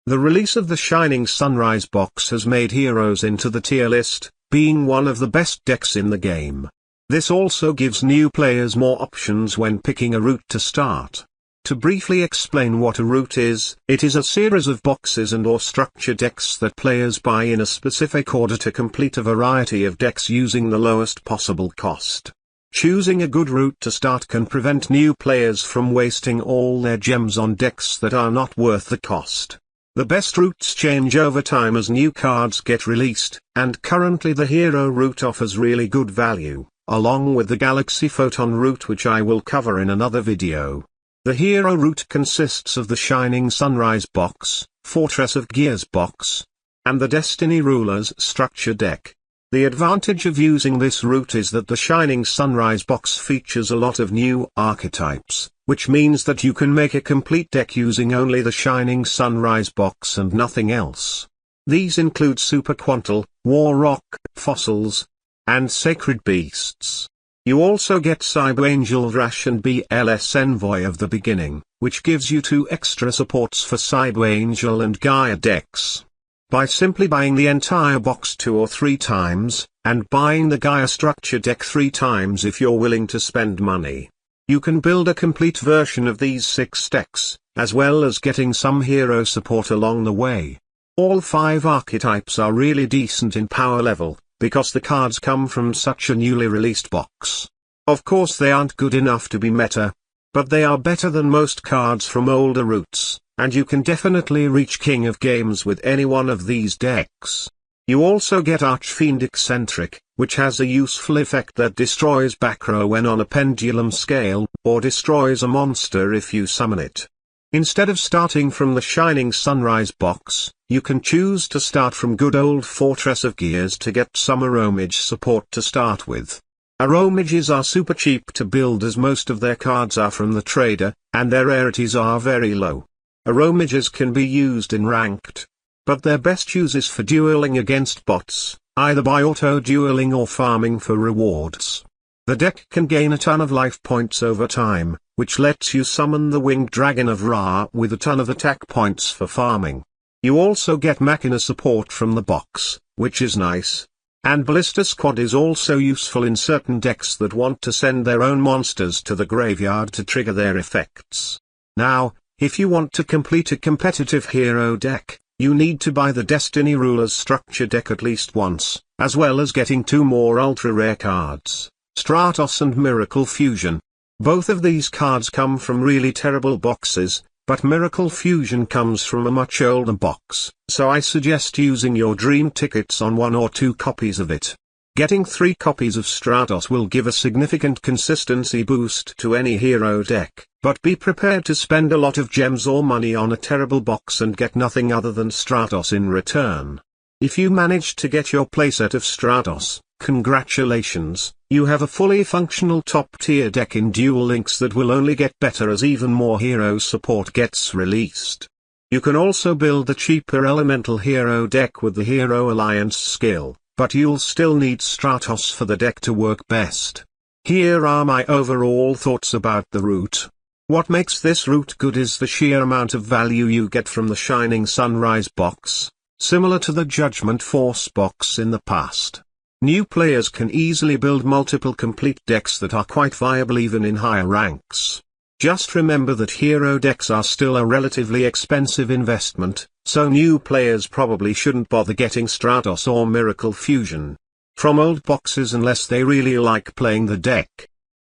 The release of the Shining Sunrise box has made Heroes into the tier list, being one of the best decks in the game. This also gives new players more options when picking a route to start. To briefly explain what a route is, it is a series of boxes and/or structure decks that players buy in a specific order to complete a variety of decks using the lowest possible cost. Choosing a good route to start can prevent new players from wasting all their gems on decks that are not worth the cost. The best routes change over time as new cards get released, and currently the Hero route offers really good value, along with the Galaxy Photon route, which I will cover in another video. The Hero route consists of the Shining Sunrise box, Fortress of Gears box, and the Destiny Rulers structure deck. The advantage of using this route is that the Shining Sunrise box features a lot of new archetypes, which means that you can make a complete deck using only the Shining Sunrise box and nothing else. These include Super Quantal, War Rock, Fossils, and Sacred Beasts. You also get Cyber Angel Rash and BLS Envoy of the beginning, which gives you 2 extra supports for Cyber Angel and Gaia decks. By simply buying the entire box 2 or 3 times, and buying the Gaia structure deck 3 times if you're willing to spend money, you can build a complete version of these 6 decks, as well as getting some hero support along the way. All 5 archetypes are really decent in power level, because the cards come from such a newly released box. Of course they aren't good enough to be meta, but they are better than most cards from older routes, and you can definitely reach King of Games with any one of these decks. You also get Archfiend Eccentric, which has a useful effect that destroys back row when on a pendulum scale, or destroys a monster if you summon it. Instead of starting from the Shining Sunrise box, you can choose to start from good old Fortress of Gears to get some Aromage support to start with. Aromages are super cheap to build as most of their cards are from the trader, and their rarities are very low. Aromages can be used in ranked, but their best use is for dueling against bots, either by auto-dueling or farming for rewards. The deck can gain a ton of life points over time, which lets you summon the Winged Dragon of Ra with a ton of attack points for farming. You also get Machina support from the box, which is nice. And Ballista Squad is also useful in certain decks that want to send their own monsters to the graveyard to trigger their effects. Now, if you want to complete a competitive hero deck, you need to buy the Destiny Rulers structure deck at least once, as well as getting 2 more ultra-rare cards, Stratos and Miracle Fusion. Both of these cards come from really terrible boxes, but Miracle Fusion comes from a much older box, so I suggest using your dream tickets on 1 or 2 copies of it. Getting 3 copies of Stratos will give a significant consistency boost to any hero deck, but be prepared to spend a lot of gems or money on a terrible box and get nothing other than Stratos in return. If you manage to get your playset of Stratos, congratulations, you have a fully functional top-tier deck in Duel Links that will only get better as even more hero support gets released. You can also build the cheaper elemental hero deck with the Hero Alliance skill, but you'll still need Stratos for the deck to work best. Here are my overall thoughts about the route. What makes this route good is the sheer amount of value you get from the Shining Sunrise box, similar to the Judgment Force box in the past. New players can easily build multiple complete decks that are quite viable even in higher ranks. Just remember that hero decks are still a relatively expensive investment, so new players probably shouldn't bother getting Stratos or Miracle Fusion from old boxes unless they really like playing the deck.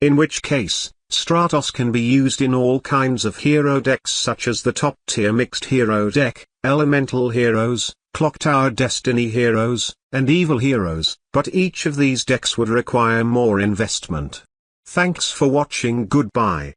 In which case, Stratos can be used in all kinds of hero decks such as the top-tier mixed hero deck, elemental heroes, Clock Tower Destiny heroes, and evil heroes, but each of these decks would require more investment. Thanks for watching. Goodbye.